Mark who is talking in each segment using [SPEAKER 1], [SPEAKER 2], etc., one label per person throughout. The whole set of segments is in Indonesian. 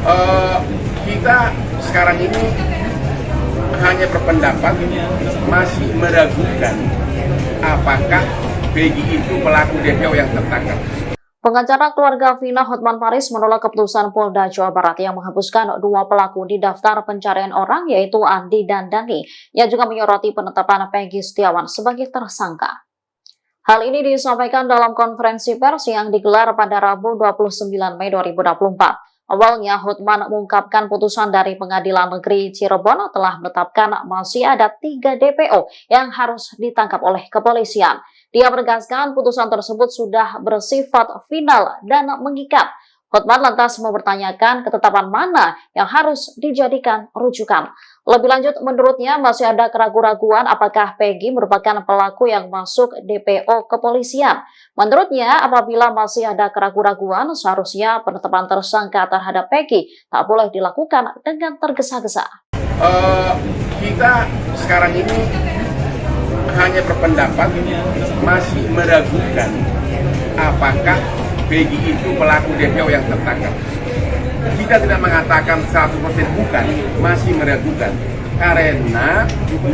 [SPEAKER 1] Eh, kita sekarang ini hanya berpendapat masih meragukan apakah Peggy itu pelaku DPO yang tertangkap.
[SPEAKER 2] Pengacara keluarga Vina Hotman Paris menolak keputusan Polda Jawa Barat yang menghapuskan 2 pelaku di daftar pencarian orang, yaitu Andi dan Dani. Ia juga menyoroti penetapan Peggy Setiawan sebagai tersangka. Hal ini disampaikan dalam konferensi pers yang digelar pada Rabu 29 Mei 2024. Awalnya, Hotman mengungkapkan putusan dari Pengadilan Negeri Cirebon telah menetapkan masih ada 3 DPO yang harus ditangkap oleh kepolisian. Dia menegaskan putusan tersebut sudah bersifat final dan mengikat. Hotman lantas mempertanyakan ketetapan mana yang harus dijadikan rujukan. Lebih lanjut, menurutnya masih ada keraguan-raguan apakah Peggy merupakan pelaku yang masuk DPO kepolisian. Menurutnya, apabila masih ada keraguan-raguan, seharusnya penetapan tersangka terhadap Peggy tak boleh dilakukan dengan tergesa-gesa.
[SPEAKER 1] Kita sekarang ini hanya berpendapat masih meragukan apakah Peggy itu pelaku DPO yang tertangkap. Kita tidak mengatakan 100% bukan, masih meragukan. Karena 5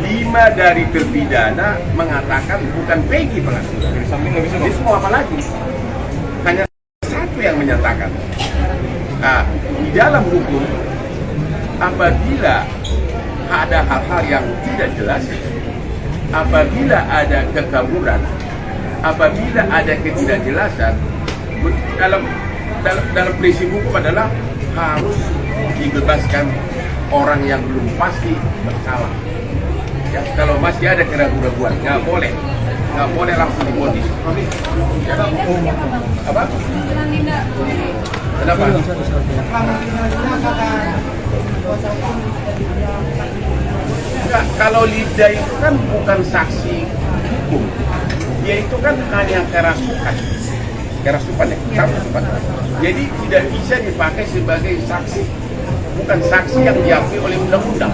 [SPEAKER 1] dari terpidana mengatakan bukan Peggy pelaku. Jadi semua apa lagi? Hanya 1 yang menyatakan. Nah, di dalam hukum, apabila ada hal-hal yang tidak jelas, apabila ada kekaburan, apabila ada ketidakjelasan, dalam prinsip hukum adalah harus dibebaskan orang yang belum pasti bersalah. Ya, kalau masih ada keraguan-raguan, nggak boleh langsung divonis. Ya. Apa? Kenapa? Enggak, kalau Lida itu kan bukan saksi hukum, dia itu kan hanya kerasukan ya, kerasukan. Jadi tidak bisa dipakai sebagai saksi, bukan saksi yang diakui oleh undang-undang.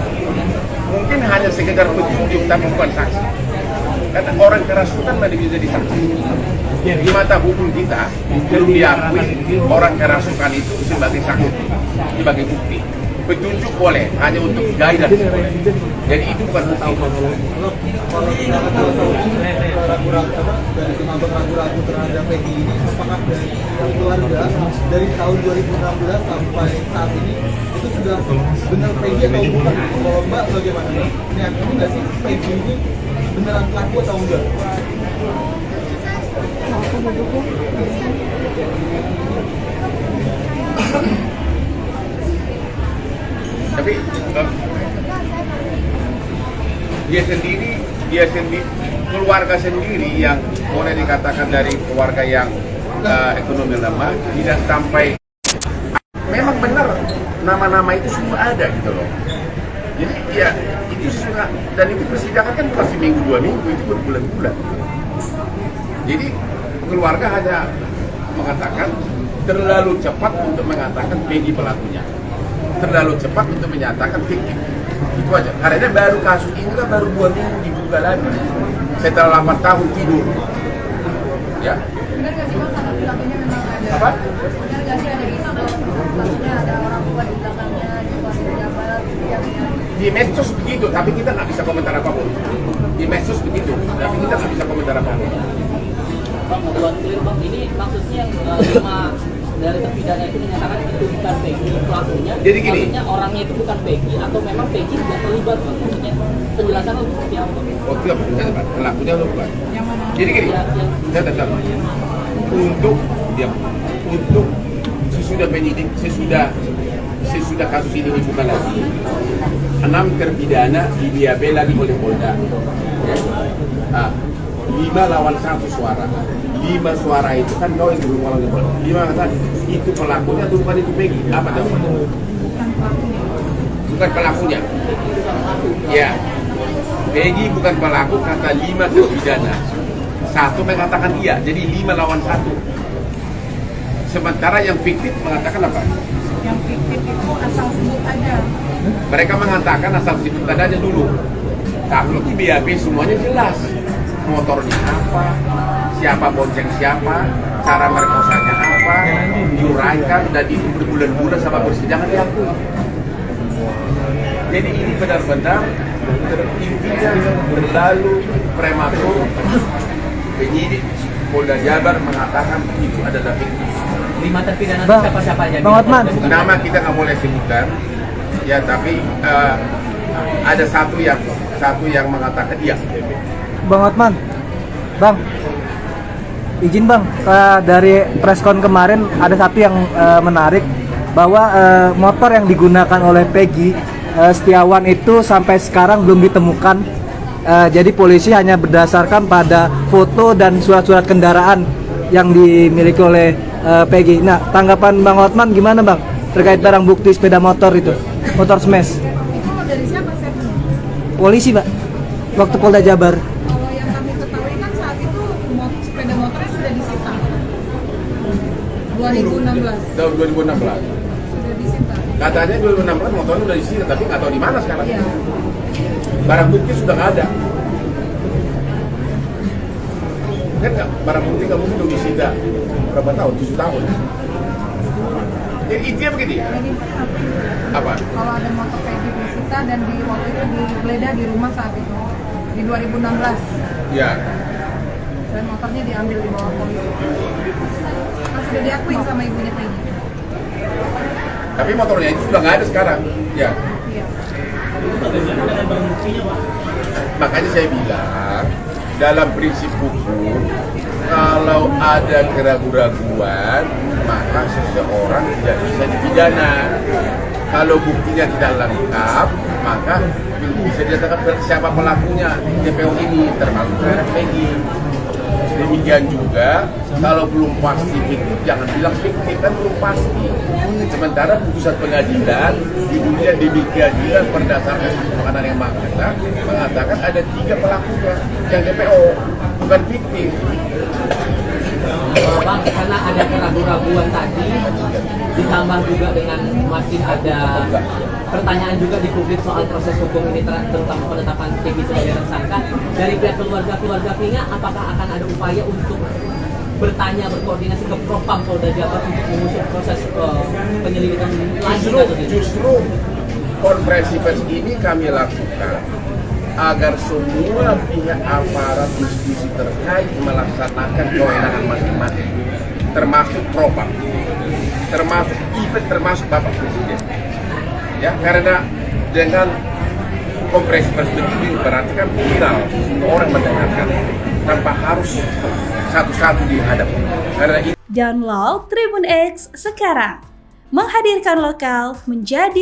[SPEAKER 1] Mungkin hanya sekedar petunjuk, tapi bukan saksi. Karena orang kerasukan tidak bisa jadi saksi. Di mata hukum kita belum diakui orang kerasukan itu sebagai saksi, sebagai bukti. Petunjuk boleh, hanya untuk guidance boleh. Jadi itu bukan bukti.
[SPEAKER 3] Dari penambang ragu-ragu terhadap Peggy ini, apakah dari keluarga dari tahun 2016 sampai saat ini itu sudah benar Peggy atau bukan? Kalau Mbak bagaimana? Ini yakin nggak sih Peggy ini beneran pelaku atau enggak?
[SPEAKER 1] Tapi dia sendiri keluarga sendiri yang boleh dikatakan dari keluarga yang ekonomi lemah tidak sampai, memang benar nama-nama itu semua ada gitu loh. Jadi ya itu sudah, dan itu persidangan kan masih minggu 2 minggu, itu berbulan-bulan. Jadi keluarga hanya mengatakan terlalu cepat untuk mengatakan Peggy pelakunya, terlalu cepat untuk menyatakan fiktif. Itu aja. Karena baru kasus ini kan baru 2 minggu dibuka lagi setelah 8 tahun tidur. Ya.
[SPEAKER 4] Benar nggak sih Bang, karena pelakunya memang ada?
[SPEAKER 1] Apa?
[SPEAKER 4] Benar nggak sih ada isu pelakunya ada orang tua di belakangnya, di kuasa pejabat, yang
[SPEAKER 1] Di medsos begitu, tapi kita nggak bisa komentar apapun. Di medsos begitu, tapi kita nggak bisa komentar apapun.
[SPEAKER 5] Bang, mau buat clear Bang, ini maksudnya 5 dari terpidana itu menyatakan itu bukan Peggy pelakunya.
[SPEAKER 1] Jadi gini,
[SPEAKER 5] maksudnya orangnya itu bukan Peggy atau memang Peggy tidak terlibat Bang? Maksudnya penjelasan untuk seperti apa Bang?
[SPEAKER 1] waktu apa pelakunya atau bukan?
[SPEAKER 4] yang mana?
[SPEAKER 1] Jadi gini, saya tetap untuk sesudah penyidik, sesudah kasus ini dibuka lagi, 6 terpidana di BAP lagi oleh Polda. 5 lawan 1 suara. 5 suara itu kan kau yang belum oleh Polda. 5 kata itu pelakunya atau bukan itu Peggy? Apa jawabannya? Bukan pelakunya. Ya, Peggy bukan pelaku kata 5 terpidana. 1 mengatakan iya, jadi 5 lawan 1. Sementara yang fiktif mengatakan apa?
[SPEAKER 4] Yang fiktif itu asal sebut aja.
[SPEAKER 1] Mereka mengatakan asal sebut aja dulu. Kalau di BAP semuanya jelas. Motornya apa, siapa bonceng siapa, cara merkosanya apa, diuraikan dan itu berbulan-bulan sama persidangan diakui. Jadi ini benar-benar intinya terlalu prematur. Penyidik Polda Jabar mengatakan itu adalah fiktif.
[SPEAKER 5] 5 terpidana
[SPEAKER 6] Bang,
[SPEAKER 5] siapa-siapa aja?
[SPEAKER 6] Bang Hotman.
[SPEAKER 1] Nama kita nggak boleh sebutkan, ya tapi ada satu yang mengatakan iya.
[SPEAKER 6] Bang Hotman, Bang, izin Bang, dari preskon kemarin ada satu yang menarik bahwa motor yang digunakan oleh Peggy Setiawan itu sampai sekarang belum ditemukan. Jadi polisi hanya berdasarkan pada foto dan surat-surat kendaraan yang dimiliki oleh Peggy. Nah, tanggapan Bang Hotman gimana Bang terkait barang bukti sepeda motor itu, motor smash?
[SPEAKER 4] Itu dari siapa setnya?
[SPEAKER 6] Polisi Pak, waktu Polda Jabar.
[SPEAKER 4] Kalau yang kami ketahui kan saat itu sepeda motornya sudah disita 2016
[SPEAKER 1] Tahun 2016.
[SPEAKER 4] sudah disita.
[SPEAKER 1] Katanya 2016 motornya udah disita, tapi nggak tahu di mana sekarang.
[SPEAKER 4] Iya.
[SPEAKER 1] Barang bukti sudah nggak ada. Kan nggak, barang bukti nggak mungkin udah disita berapa tahun? 7 tahun. Jadi intinya begini.
[SPEAKER 4] Jadi
[SPEAKER 1] Apa?
[SPEAKER 4] kalau ada motor Peggy disita dan di waktu itu digeledah di rumah saat itu di 2016
[SPEAKER 1] Ya.
[SPEAKER 4] dan motornya diambil di bawah polisi. Kan sudah diakuin sama ibunya Peggy.
[SPEAKER 1] Tapi motornya itu sudah nggak ada sekarang. Ya.
[SPEAKER 4] Iya.
[SPEAKER 1] Makanya saya bilang dalam prinsip hukum kalau ada keraguan-raguan maka seseorang tidak bisa dipidana. Kalau buktinya tidak lengkap maka bisa dinyatakan siapa pelakunya DPO ini termasuk terhadap Peggy. Demikian juga kalau belum pasti fiktif jangan bilang fiktif, kan belum pasti. Sementara putusan pengadilan dibuat di pengadilan berdasarkan pengadilan yang mengatakan ada 3 pelakunya yang DPO bukan fiktif.
[SPEAKER 5] Bang, karena ada keraguan-raguan tadi, ditambah juga dengan masih ada pertanyaan juga di publik soal proses hukum ini, terutama penetapan Peggy sebagai tersangka. Dari pihak keluarga Vina, apakah akan ada upaya untuk bertanya, berkoordinasi ke Propam Polda Jabar untuk mengusut proses penyelidikan lagi?
[SPEAKER 1] Justru konferensi pers ini kami lakukan agar semua pihak aparat institusi terkait melaksanakan kewenangan masing-masing, termasuk Propam, termasuk Bapak Presiden. Ya, karena dengan konferensi pers begini berarti kan viral, semua orang mendengarkan tanpa harus satu-satu dihadapi. Karena itu
[SPEAKER 7] Download Tribun X sekarang, menghadirkan lokal menjadi